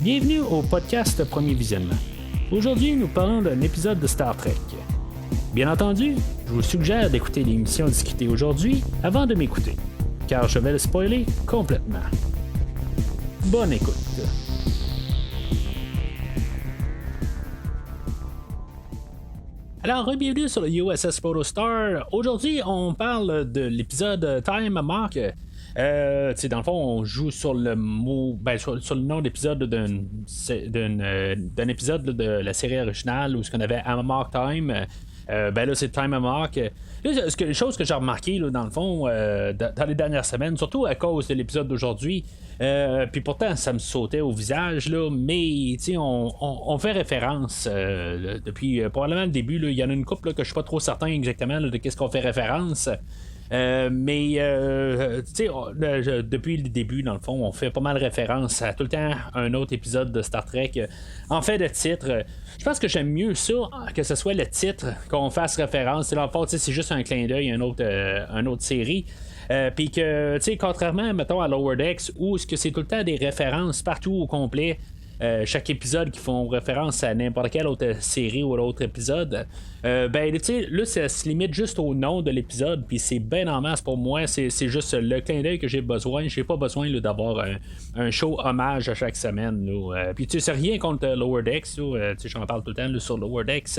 Bienvenue au podcast Premier Visionnement. Aujourd'hui, nous parlons d'un épisode de Star Trek. Bien entendu, je vous suggère d'écouter l'émission discutée aujourd'hui avant de m'écouter, car je vais le spoiler complètement. Bonne écoute. Alors, bienvenue sur le USS Protostar. Aujourd'hui, on parle de l'épisode Time Mark. Dans le fond, on joue sur le mot, sur le nom d'épisode d'un épisode de la série originale où ce qu'on avait Mark Time. Là, c'est Time Mark. Là, une chose que j'ai remarqué dans le fond dans les dernières semaines, surtout à cause de l'épisode d'aujourd'hui, puis pourtant ça me sautait au visage là, mais on fait référence depuis probablement le début. Il y en a une couple que je suis pas trop certain exactement de qu'est-ce qu'on fait référence. Depuis le début, dans le fond, on fait pas mal référence à tout le temps un autre épisode de Star Trek. En fait, le titre, je pense que j'aime mieux ça que ce soit le titre qu'on fasse référence. Dans le fond, c'est juste un clin d'œil à une autre série. Puis que, contrairement, mettons, à Lower Decks, où c'est tout le temps des références partout au complet. Chaque épisode qui font référence à n'importe quelle autre série ou autre épisode, là ça se limite juste au nom de l'épisode, puis c'est ben en masse pour moi, c'est juste le clin d'œil que j'ai besoin. J'ai pas besoin d'avoir un show hommage à chaque semaine. Puis c'est rien contre Lower Decks, j'en parle tout le temps sur Lower Decks,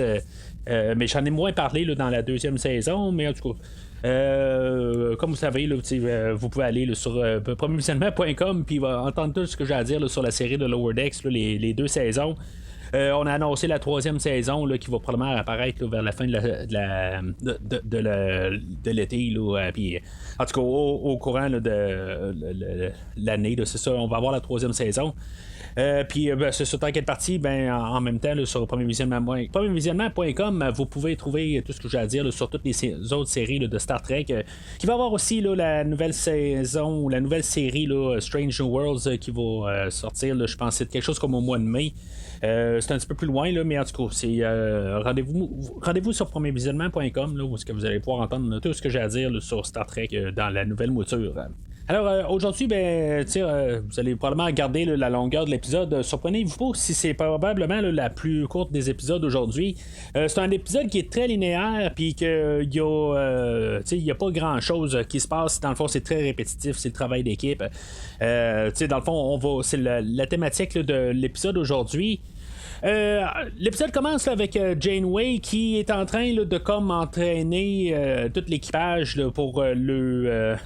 mais j'en ai moins parlé dans la deuxième saison, mais en tout cas. Comme vous savez, vous pouvez aller sur premiervisionnement.com puis entendre tout ce que j'ai à dire sur la série de Lower Decks, les deux saisons. On a annoncé la troisième saison qui va probablement apparaître vers la fin de l'été. Puis, en tout cas, au courant de l'année, c'est ça, on va avoir la troisième saison. Puis c'est sur tant qu'elle partie, en même temps sur premiervisionnement.com, vous pouvez trouver tout ce que j'ai à dire sur toutes les autres séries de Star Trek. Qui va avoir aussi la nouvelle saison, la nouvelle série Strange New Worlds qui va sortir, je pense c'est quelque chose comme au mois de mai. C'est un petit peu plus loin, mais en tout cas, c'est rendez-vous sur premiervisionnement.com où est-ce que vous allez pouvoir entendre tout ce que j'ai à dire sur Star Trek dans la nouvelle mouture. Alors aujourd'hui, vous allez probablement regarder la longueur de l'épisode. Surprenez-vous pas si c'est probablement la plus courte des épisodes aujourd'hui. C'est un épisode qui est très linéaire, puis qu'il y a, y a pas grand-chose qui se passe. Dans le fond, c'est très répétitif, c'est le travail d'équipe. Dans le fond, c'est la thématique de l'épisode aujourd'hui. L'épisode commence avec Janeway qui est en train de comme entraîner tout l'équipage pour les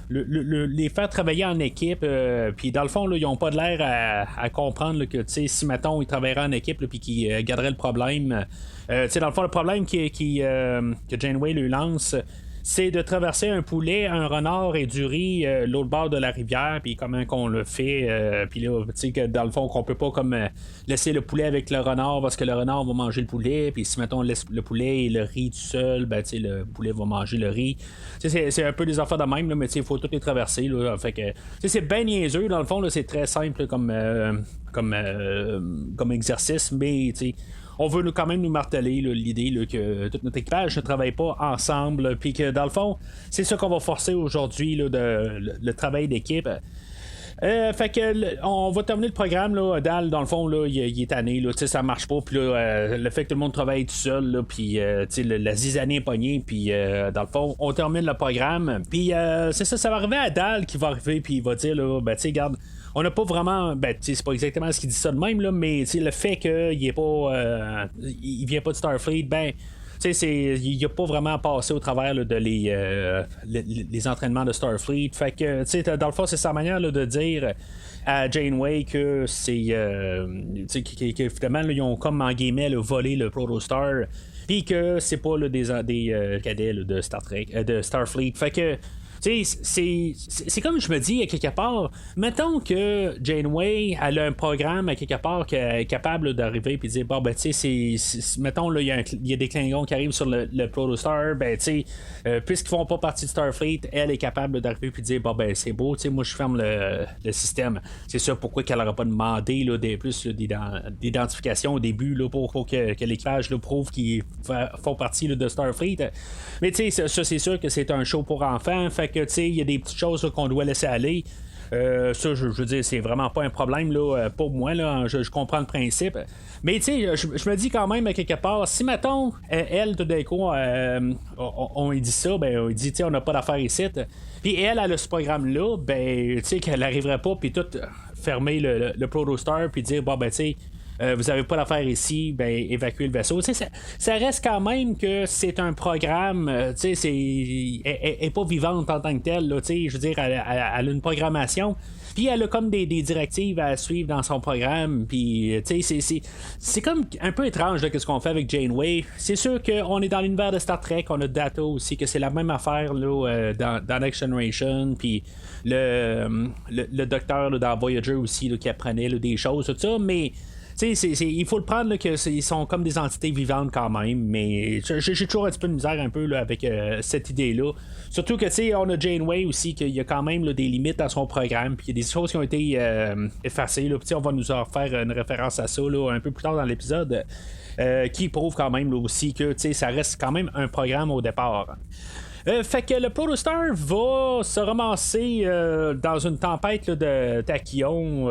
faire travailler en équipe. Puis dans le fond, ils n'ont pas de l'air à comprendre que si mettons ils travailleraient en équipe puis qu'ils garderaient le problème. Dans le fond, le problème que Janeway lui lance, c'est de traverser un poulet, un renard et du riz l'autre bord de la rivière, puis comment qu'on le fait, puis là, tu sais que dans le fond qu'on peut pas comme laisser le poulet avec le renard parce que le renard va manger le poulet, puis si mettons on laisse le poulet et le riz tout seul, le poulet va manger le riz. C'est un peu des affaires de même, là, mais il faut tout les traverser, là, fait que c'est bien niaiseux, dans le fond, là, c'est très simple comme exercice, mais tu sais. On veut quand même nous marteler l'idée que tout notre équipage ne travaille pas ensemble, puis que dans le fond, c'est ça qu'on va forcer aujourd'hui, le travail d'équipe. Fait que on va terminer le programme là. Dal dans le fond là, il est tanné là, ça marche pas, puis le fait que tout le monde travaille tout seul puis la zizanie est pognée, puis dans le fond on termine le programme, puis c'est ça va arriver à Dal qui va arriver, puis il va dire là, regarde, on n'a pas vraiment, c'est pas exactement ce qu'il dit ça de même là, mais le fait qu'il est pas il vient pas de Starfleet, il n'a pas vraiment passé au travers de les entraînements de Starfleet. Fait que, dans le fond, c'est sa manière de dire à Janeway que c'est. Finalement, ils ont comme en guillemets volé le Protostar. Puis que c'est pas des cadets de Star Trek, de Starfleet. Fait que. C'est comme je me dis à quelque part, mettons que Janeway elle a un programme à quelque part qui est capable d'arriver et de dire mettons là, il y a des Klingons qui arrivent sur le Protostar, puisqu'ils font pas partie de Starfleet, elle est capable d'arriver et de dire c'est beau, moi je ferme le système. C'est ça pourquoi qu'elle n'aura pas demandé plus d'identification au début là, pour que l'équipage prouve qu'ils font partie de Starfleet. Mais ça c'est sûr que c'est un show pour enfants, fait que il y a des petites choses qu'on doit laisser aller. Ça, je veux dire, c'est vraiment pas un problème là, pour moi. Là, je comprends le principe. Mais tu sais, je me dis quand même, à quelque part, si mettons, elle, tout d'un coup, on dit ça, ben, on dit, tu sais, on n'a pas d'affaires ici. Puis elle a ce programme-là, ben, tu sais, qu'elle n'arriverait pas, puis tout fermer le Protostar, puis dire, bon, ben, tu sais, vous avez pas d'affaires ici, ben évacuez le vaisseau. Ça reste quand même que c'est un programme, elle est pas vivante en tant que telle. Là, je veux dire, elle a une programmation. Puis elle a comme des directives à suivre dans son programme. Puis c'est comme un peu étrange là, ce qu'on fait avec Janeway. C'est sûr qu'on est dans l'univers de Star Trek, on a Data aussi, que c'est la même affaire là, dans Next Generation. Puis le docteur là, dans Voyager aussi là, qui apprenait là, des choses, tout ça. Mais il faut le prendre là, qu'ils sont comme des entités vivantes quand même, mais j'ai toujours un petit peu de misère un peu là, avec cette idée-là. Surtout que on a Janeway aussi, qu'il y a quand même là, des limites à son programme, puis il y a des choses qui ont été effacées. Là, on va nous en faire une référence à ça là, un peu plus tard dans l'épisode, qui prouve quand même là, aussi que ça reste quand même un programme au départ. Fait que le Protostar va se ramasser dans une tempête là, de tachyons.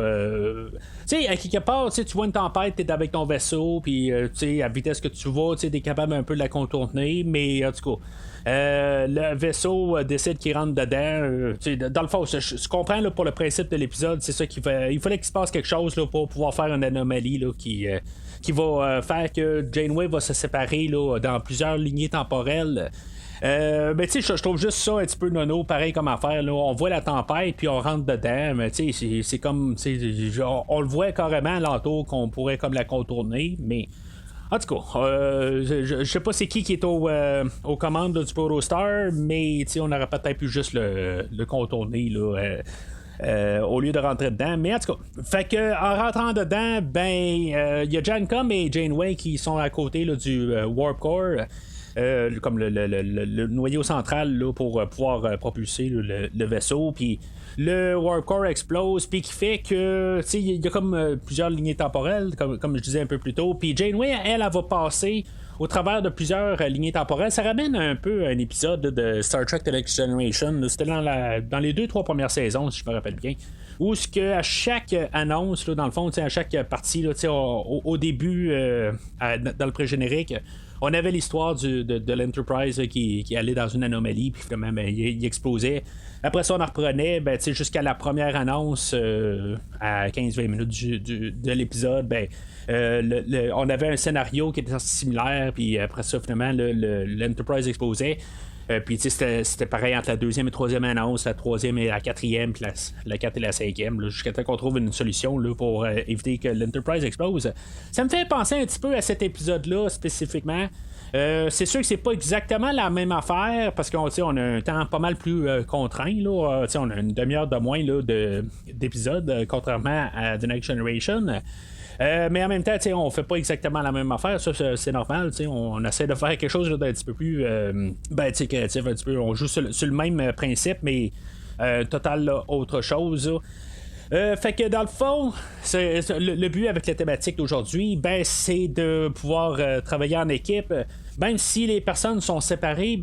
Tu sais, à quelque part, tu vois une tempête, t'es avec ton vaisseau, puis à vitesse que tu vas, t'es capable un peu de la contourner, mais en tout cas. Le vaisseau décide qu'il rentre dedans. Dans le fond, je comprends là, pour le principe de l'épisode, c'est ça qu'il fait. Il fallait qu'il se passe quelque chose là, pour pouvoir faire une anomalie là, qui va faire que Janeway va se séparer là, dans plusieurs lignées temporelles. Mais tu sais, je trouve juste ça un petit peu nono, pareil comme affaire. Là. On voit la tempête, puis on rentre dedans, mais tu sais, c'est comme. On le voit carrément à l'entour qu'on pourrait comme la contourner, mais. En tout cas, je sais pas c'est qui est aux commandes là, du Protostar, mais on aurait peut-être pu juste le contourner là, au lieu de rentrer dedans. Mais en tout cas, fait que en rentrant dedans, ben il y a Jancom et Janeway qui sont à côté là, du Warp Core. Comme le noyau central là, pour pouvoir propulser là, le vaisseau. Puis le Warp Core explose, puis qui fait que il y a comme plusieurs lignées temporelles, comme je disais un peu plus tôt. Puis Janeway, elle va passer au travers de plusieurs lignées temporelles. Ça ramène un peu un épisode de Star Trek The Next Generation. C'était dans les 2-3 premières saisons, si je me rappelle bien. Où ce que à chaque annonce, là, dans le fond, à chaque partie, là, au début, dans le pré-générique, on avait l'histoire de l'Enterprise qui allait dans une anomalie, puis finalement, ben, il explosait. Après ça, on en reprenait jusqu'à la première annonce à 15-20 minutes de l'épisode. Ben, on avait un scénario qui était similaire, puis après ça, finalement, l'Enterprise explosait. Puis c'était pareil entre la deuxième et troisième annonce, la troisième et la quatrième, puis la 4 et la cinquième, là, jusqu'à temps qu'on trouve une solution là, pour éviter que l'Enterprise explose. Ça me fait penser un petit peu à cet épisode-là spécifiquement. C'est sûr que c'est pas exactement la même affaire parce qu'on a un temps pas mal plus contraint. Là. On a une demi-heure de moins là, d'épisodes, contrairement à The Next Generation. Mais en même temps, on fait pas exactement la même affaire, ça c'est normal. On essaie de faire quelque chose d'un petit peu plus créatif, un petit peu. On joue sur le même principe, mais total autre chose. Fait que dans le fond, le but avec la thématique d'aujourd'hui, c'est de pouvoir travailler en équipe. Même si les personnes sont séparées,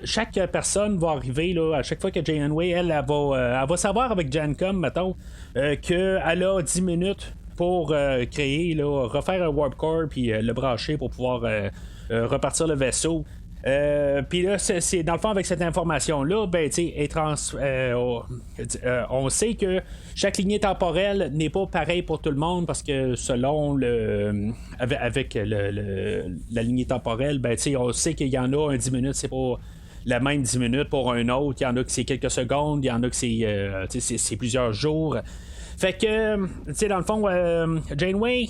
chaque personne va arriver là, à chaque fois que Janeway, elle va savoir avec Jancom, mettons, qu'elle a 10 minutes pour créer, là, refaire un warp core puis le brancher pour pouvoir repartir le vaisseau. Puis là, c'est dans le fond avec cette information-là, on sait que chaque lignée temporelle n'est pas pareille pour tout le monde parce que selon avec la lignée temporelle, on sait qu'il y en a un 10 minutes, c'est pas la même 10 minutes pour un autre. Il y en a que c'est quelques secondes, il y en a que c'est plusieurs jours. Fait que, tu sais, dans le fond, Janeway,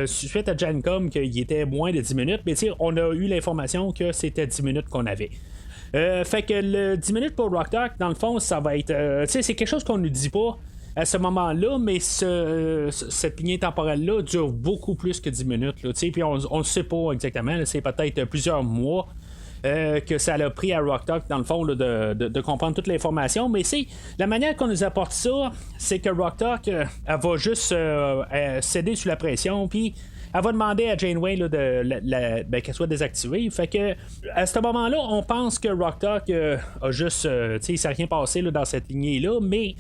suite à Jancom, qu'il était moins de 10 minutes, mais tu sais, on a eu l'information que c'était 10 minutes qu'on avait. Fait que le 10 minutes pour Rock Talk, dans le fond, ça va être. Tu sais, c'est quelque chose qu'on ne dit pas à ce moment-là, mais cette lignée temporelle-là dure beaucoup plus que 10 minutes. Tu sais, puis on ne sait pas exactement, là, c'est peut-être plusieurs mois. Que ça a pris à Rock Talk, dans le fond, là, de comprendre toute l'information. Mais c'est la manière qu'on nous apporte ça, c'est que Rock Talk, elle va juste céder sous la pression, puis elle va demander à Janeway là, qu'elle soit désactivée. Fait que à ce moment-là, on pense que Rock Talk a juste, il s'est rien passé là, dans cette lignée-là, mais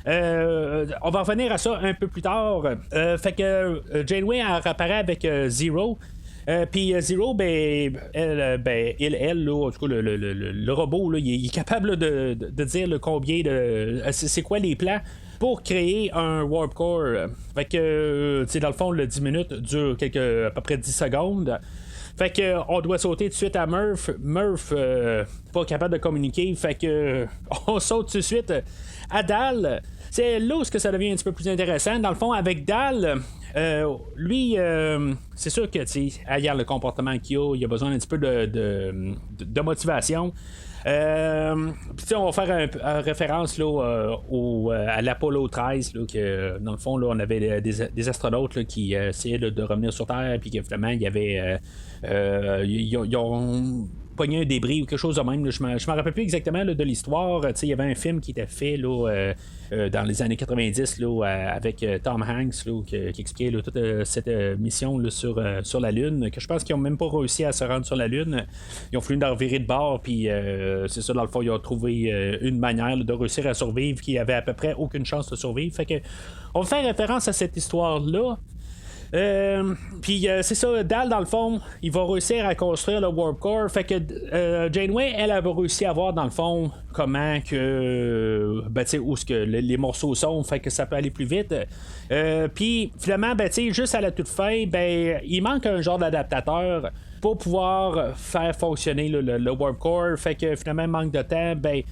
On va revenir à ça un peu plus tard. Fait que Janeway elle apparaît avec Zero. Puis Zero, ben, elle là, en tout cas, le robot, là, il est capable là, de dire combien de. C'est quoi les plans pour créer un warp core. Fait que, tu sais, dans le fond, le 10 minutes dure à peu près 10 secondes. Fait que on doit sauter tout de suite à Murph. Murph, pas capable de communiquer. Fait que on saute tout de suite à Dal. C'est là où ça devient un petit peu plus intéressant. Dans le fond, avec Dal, lui, c'est sûr que, tu sais, regarde le comportement qu'il a, il a besoin un petit peu de motivation. Puis on va faire une référence là, à l'Apollo 13 là, que dans le fond là, on avait des astronautes là, qui essayaient de revenir sur Terre, puis que finalement il y avait ils ont pogné un débris ou quelque chose de même là. Je me rappelle plus exactement là, de l'histoire. Il y avait un film qui était fait là, dans les années 90 là, avec Tom Hanks là, qui expliquait là, toute cette mission là, sur la Lune, que je pense qu'ils n'ont même pas réussi à se rendre sur la Lune. Ils ont fallu leur virer de bord, puis c'est ça, dans le fond, ils ont trouvé une manière là, de réussir à survivre qui avait à peu près aucune chance de survivre. Fait que on va faire référence à cette histoire-là. Puis c'est ça, Dal dans le fond, il va réussir à construire le Warp Core. Fait que Janeway, elle va réussi à voir dans le fond comment que ben tu sais où ce que les morceaux sont, fait que ça peut aller plus vite. Puis finalement, ben tu sais, juste à la toute fin, ben il manque un genre d'adaptateur pour pouvoir faire fonctionner le Warp Core. Fait que finalement, manque de temps, ben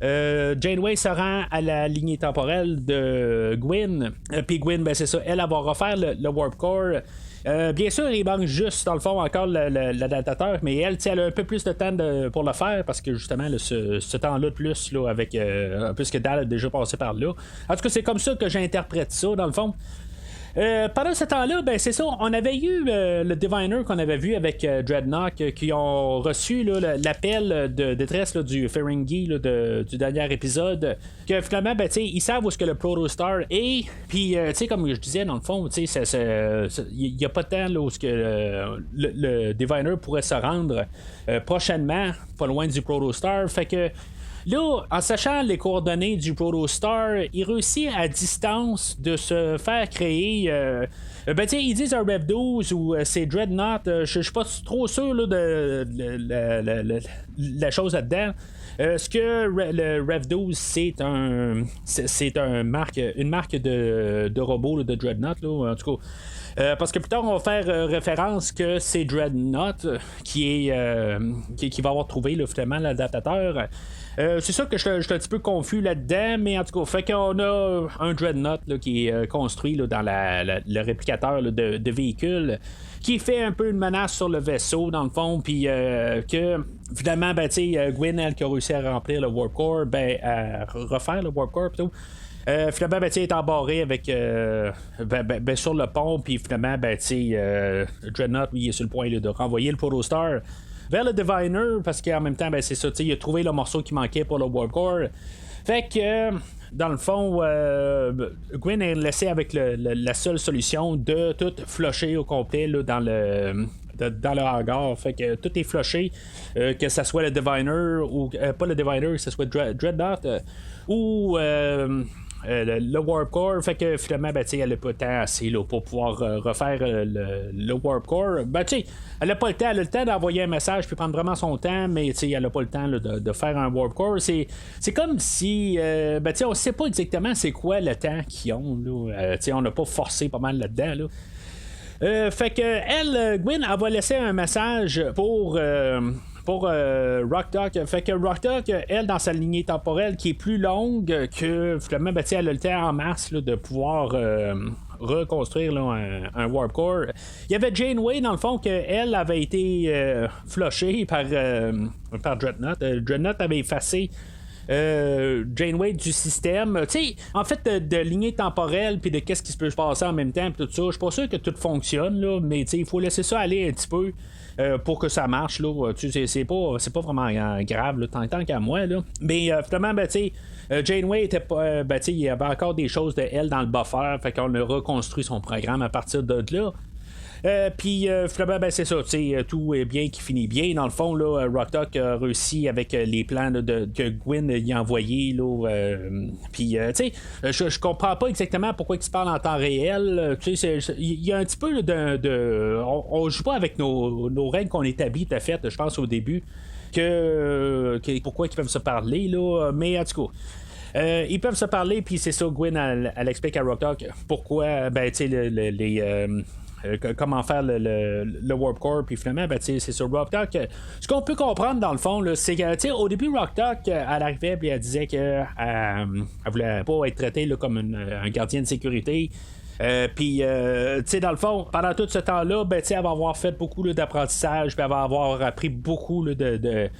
Janeway se rend à la lignée temporelle de Gwyn. Puis Gwyn, ben c'est ça, elle va refaire le Warp Core. Bien sûr, il manque juste, dans le fond, encore l'adaptateur, mais elle a un peu plus de temps pour le faire parce que justement, là, ce temps-là de plus, là, avec puisque Dal a déjà passé par là. En tout cas, c'est comme ça que j'interprète ça, dans le fond. Pendant ce temps-là, ben c'est ça, on avait eu le Diviner qu'on avait vu avec Dreadnought qui ont reçu là, l'appel de détresse là, du Ferengi là, du dernier épisode, que finalement, ben, ils savent où est-ce que le Protostar est, puis comme je disais, dans le fond, il n'y a pas de temps là, où est-ce que le Diviner pourrait se rendre prochainement, pas loin du Protostar, fait que là, en sachant les coordonnées du Protostar, il réussit à distance de se faire créer. Ils disent un Rev 12 ou c'est Dreadnought. Je suis pas trop sûr là, de la chose là-dedans. Ce que le Rev 12 c'est une marque de robot là, de Dreadnought là, en tout cas. Parce que plus tard on va faire référence que c'est Dreadnought qui va avoir trouvé là, finalement l'adaptateur. C'est ça que je suis un petit peu confus là-dedans, mais en tout cas, fait qu'on a un Dreadnought là, qui est construit là, dans le réplicateur là, de véhicule, qui fait un peu une menace sur le vaisseau, dans le fond, puis que finalement, ben, Gwyn, elle qui a réussi à remplir le Warp Core, à refaire le Warp Core plutôt. Finalement, ben, il est embarré avec sur le pont, puis finalement, Dreadnought, lui, il est sur le point là, de renvoyer le Protostar vers le Diviner, parce qu'en même temps, ben, c'est ça, il a trouvé le morceau qui manquait pour le Warp Core. Fait que, dans le fond, Gwyn est laissé avec la seule solution de tout flusher au complet là, dans le hangar. Fait que tout est flushé, que ce soit le Diviner ou pas le Diviner, que ce soit Dreadnought ou le Warp Core. Fait que finalement, elle a pas le temps assez là, pour pouvoir refaire le Warp Core. Elle a pas le temps. Elle a le temps d'envoyer un message puis prendre vraiment son temps, mais elle a pas le temps là, de faire un Warp Core. C'est comme si on sait pas exactement c'est quoi le temps qu'ils ont là. On n'a pas forcé pas mal là-dedans là. Fait que elle, Gwyn, elle va laisser un message pour Rockdock. Fait que Rockdock, elle, dans sa lignée temporelle qui est plus longue que finalement, elle a le temps en masse là, de pouvoir reconstruire là, un Warp Core. Il y avait Janeway, dans le fond, qu'elle avait été flushée par Dreadnought. Dreadnought avait effacé Janeway du système. En fait, de lignée temporelle puis de qu'est-ce qui peut se passer en même temps, pis tout ça, je suis pas sûr que tout fonctionne, là, mais il faut laisser ça aller un petit peu. Pour que ça marche, là, c'est pas vraiment grave, là, tant qu'à moi. Là. Mais finalement, Janeway était pas. Il y avait encore des choses de elle dans le buffer, fait qu'on a reconstruit son programme à partir de là. Puis finalement, ben, c'est ça, tout est bien qui finit bien. Dans le fond, là, Rock a réussi avec les plans là, que Gwyn y a envoyés. Puis, tu sais, je comprends pas exactement pourquoi il se parle en temps réel. Il y a un petit peu on joue pas avec nos règles qu'on établit, tout à fait, je pense, au début. Pourquoi ils peuvent se parler, là. Mais en tout cas. Ils peuvent se parler, puis c'est ça, Gwyn, elle explique à Rock pourquoi, ben, tu sais, comment faire le Warp Core, puis finalement, ben, c'est sur Rock Talk. Ce qu'on peut comprendre dans le fond, là, c'est que au début, Rock Talk, elle arrivait et elle disait qu'elle voulait pas être traitée là, comme un gardien de sécurité. Puis, tu sais, dans le fond, pendant tout ce temps-là, ben, elle va avoir fait beaucoup là, d'apprentissage, puis elle va avoir appris beaucoup là, de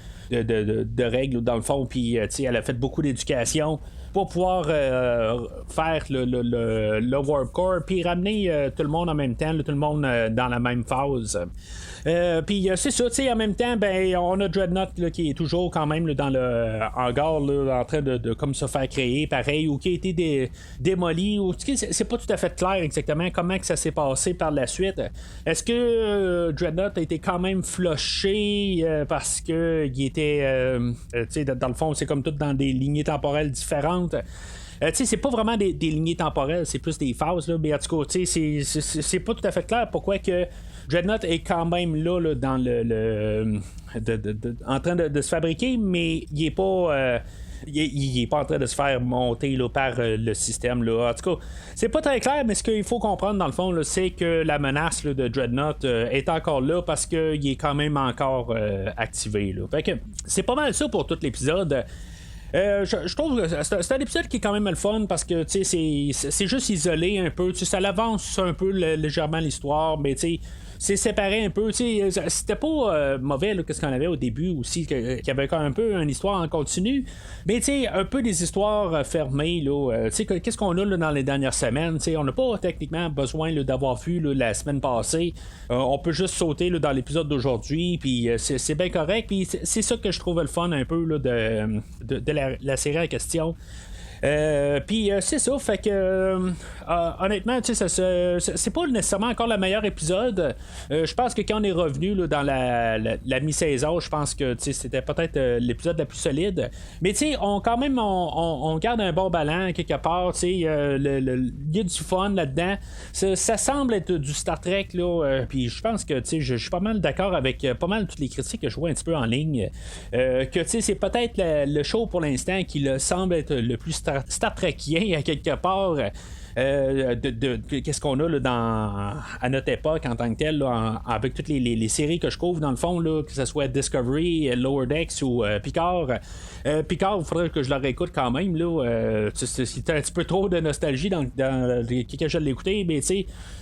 règles, dans le fond, puis, tu sais, elle a fait beaucoup d'éducation pour pouvoir faire le Warp Core, puis ramener tout le monde en même temps, tout le monde dans la même phase. Puis c'est ça, tu sais, en même temps, ben on a Dreadnought là, qui est toujours quand même là, dans le hangar là, en train de comme se faire créer, pareil, ou qui a été démoli, ou c'est pas tout à fait clair exactement comment que ça s'est passé par la suite. Est-ce que Dreadnought a été quand même flushé parce que il était, tu sais, dans le fond, c'est comme tout dans des lignées temporelles différentes. C'est pas vraiment des lignées temporelles, c'est plus des phases, là, mais en tout cas, c'est pas tout à fait clair pourquoi que Dreadnought est quand même là dans en train de se fabriquer, mais il est pas. Il est pas en train de se faire monter là, par le système. Là. En tout cas, c'est pas très clair, mais ce qu'il faut comprendre dans le fond, là, c'est que la menace là, de Dreadnought est encore là parce qu'il est quand même encore activé. Là. Fait que c'est pas mal ça pour tout l'épisode. Je trouve que c'est un épisode qui est quand même le fun parce que c'est juste isolé un peu. Ça l'avance un peu légèrement l'histoire, mais c'est séparé un peu. C'était pas mauvais qu'est-ce qu'on avait au début aussi, qu'il y avait quand même un peu une histoire en continu, mais un peu des histoires fermées. Qu'est-ce qu'on a là, dans les dernières semaines? On n'a pas techniquement besoin là, d'avoir vu là, la semaine passée. On peut juste sauter là, dans l'épisode d'aujourd'hui, puis c'est bien correct. Puis c'est ça que je trouve le fun un peu là, de la série en question. Puis c'est ça, fait que honnêtement, c'est pas nécessairement encore le meilleur épisode. Je pense que quand on est revenu là, dans la mi-saison, je pense que c'était peut-être l'épisode le plus solide. Mais on garde un bon ballon quelque part. Il y a du fun là-dedans. Ça semble être du Star Trek là. Puis je pense que je suis pas mal d'accord avec pas mal toutes les critiques que je vois un petit peu en ligne. Que c'est peut-être le show pour l'instant qui semble être le plus Star Trekien à quelque part. Qu'est-ce qu'on a là, à notre époque en tant que tel là, avec toutes les séries que je couvre dans le fond là, que ce soit Discovery, Lower Decks ou Picard. Picard, il faudrait que je le réécoute quand même là. C'était un petit peu trop de nostalgie dans que je l'ai écouté, mais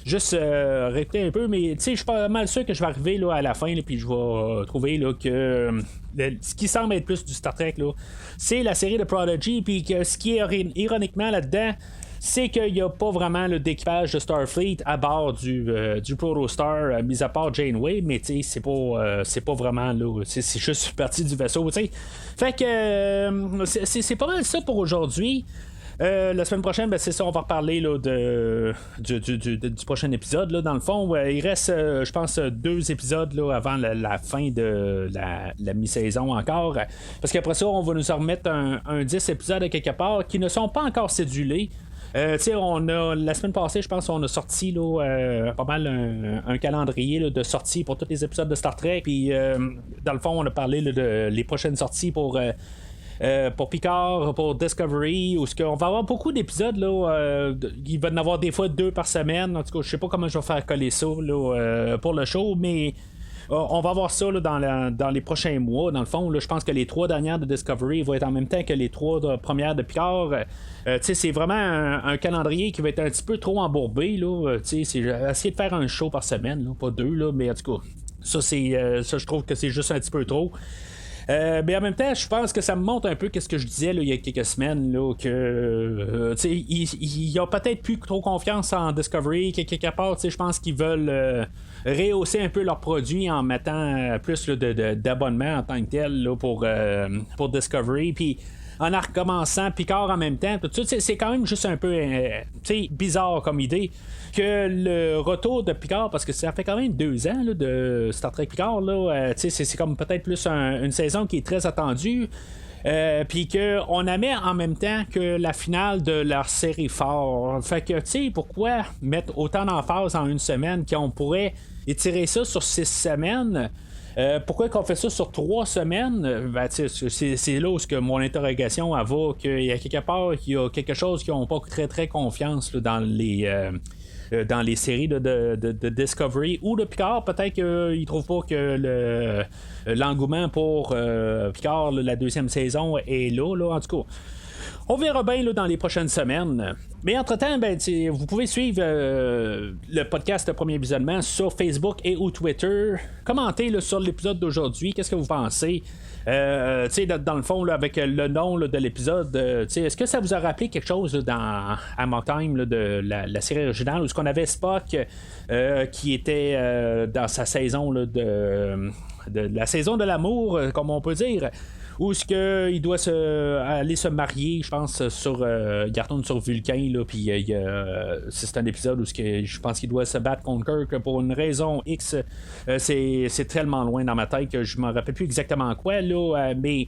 juste réécouter un peu, mais je suis pas mal sûr que je vais arriver là, à la fin, puis je vais trouver là, que ce qui semble être plus du Star Trek là, c'est la série de Prodigy, puis que ce qui est ironiquement là-dedans, c'est qu'il n'y a pas vraiment d'équipage de Starfleet à bord du Protostar, mis à part Janeway, mais c'est pas vraiment là, c'est juste partie du vaisseau. Fait que c'est pas mal ça pour aujourd'hui. La semaine prochaine, c'est ça, on va reparler là, du prochain épisode. Là, dans le fond, il reste, je pense, 2 épisodes là, avant la fin de la mi-saison encore. Parce qu'après ça, on va nous en remettre un 10 épisodes à quelque part qui ne sont pas encore cédulés. On a la semaine passée, je pense, on a sorti là, pas mal un calendrier là, de sorties pour tous les épisodes de Star Trek. Puis dans le fond, on a parlé là, de les prochaines sorties pour Picard, pour Discovery, où on va avoir beaucoup d'épisodes là, il va y en avoir des fois 2 par semaine. En tout cas, je sais pas comment je vais faire coller ça là, pour le show, mais on va voir ça là, dans les prochains mois. Dans le fond, là, je pense que les 3 dernières de Discovery vont être en même temps que les 3 premières de Picard. C'est vraiment un calendrier qui va être un petit peu trop embourbé. Là. C'est essayer de faire un show par semaine, là, pas 2, là, mais en tout cas, ça, je trouve que c'est juste un petit peu trop. Mais en même temps, je pense que ça me montre un peu ce que je disais là, il y a quelques semaines, là, que ils ont peut-être plus trop confiance en Discovery, quelque part. Je pense qu'ils veulent rehausser un peu leurs produits en mettant plus là, d'abonnements en tant que tel là, pour Discovery. Puis en recommençant Picard en même temps. Tout ça, c'est quand même juste un peu bizarre comme idée que le retour de Picard, parce que ça fait quand même 2 ans là, de Star Trek Picard, là, c'est comme peut-être plus une saison qui est très attendue. Puis qu'on amène en même temps que la finale de leur série phare. Fait que, tu sais, pourquoi mettre autant d'emphase en une semaine qu'on pourrait étirer ça sur 6 semaines? Pourquoi qu'on fait ça sur 3 semaines? Ben, c'est là où que mon interrogation elle va, qu'il y a quelque part qu'il y a quelque chose qui n'ont pas très très confiance là, dans les séries de Discovery ou de Picard. Peut-être qu'ils ne trouvent pas que l'engouement pour Picard, la 2e saison, est là. En tout cas, on verra bien là, dans les prochaines semaines. Mais entre-temps, vous pouvez suivre le podcast de Premier Visionnement sur Facebook et ou Twitter. Commentez là, sur l'épisode d'aujourd'hui. Qu'est-ce que vous pensez? Dans le fond, là, avec le nom là, de l'épisode, est-ce que ça vous a rappelé quelque chose là, dans Amok Time là, de la série originale, où ce qu'on avait Spock qui était dans sa saison là, de la saison de l'amour, comme on peut dire, où est-ce qu'il doit aller se marier, je pense, il retourne sur Vulcain, là, puis c'est un épisode où je pense qu'il doit se battre contre Kirk pour une raison X. C'est tellement loin dans ma tête que je me rappelle plus exactement quoi, là, mais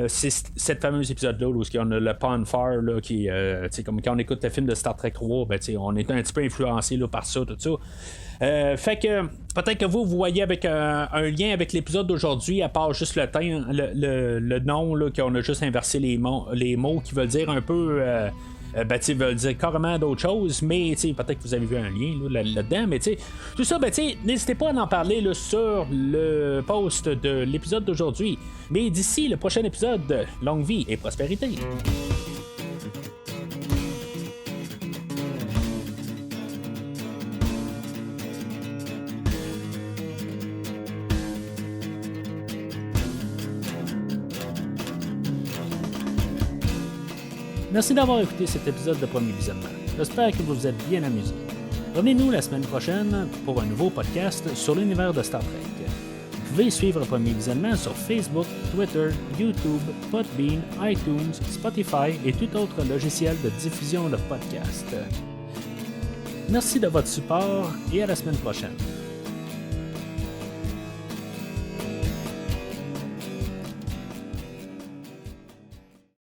c'est cette fameuse épisode-là où on a le Pon Far, là, qui comme quand on écoute le film de Star Trek 3, on est un petit peu influencé là, par ça, tout ça. Fait que peut-être que vous voyez avec un lien avec l'épisode d'aujourd'hui, à part juste le nom, là, qu'on a juste inversé les mots qui veulent dire un peu veulent dire carrément d'autres choses, mais peut-être que vous avez vu un lien là-dedans, mais tout ça, n'hésitez pas à en parler là, sur le post de l'épisode d'aujourd'hui. Mais d'ici le prochain épisode, longue vie et prospérité. Merci d'avoir écouté cet épisode de Premier Visionnement. J'espère que vous vous êtes bien amusés. Revenez-nous la semaine prochaine pour un nouveau podcast sur l'univers de Star Trek. Vous pouvez suivre Premier Visionnement sur Facebook, Twitter, YouTube, Podbean, iTunes, Spotify et tout autre logiciel de diffusion de podcasts. Merci de votre support et à la semaine prochaine.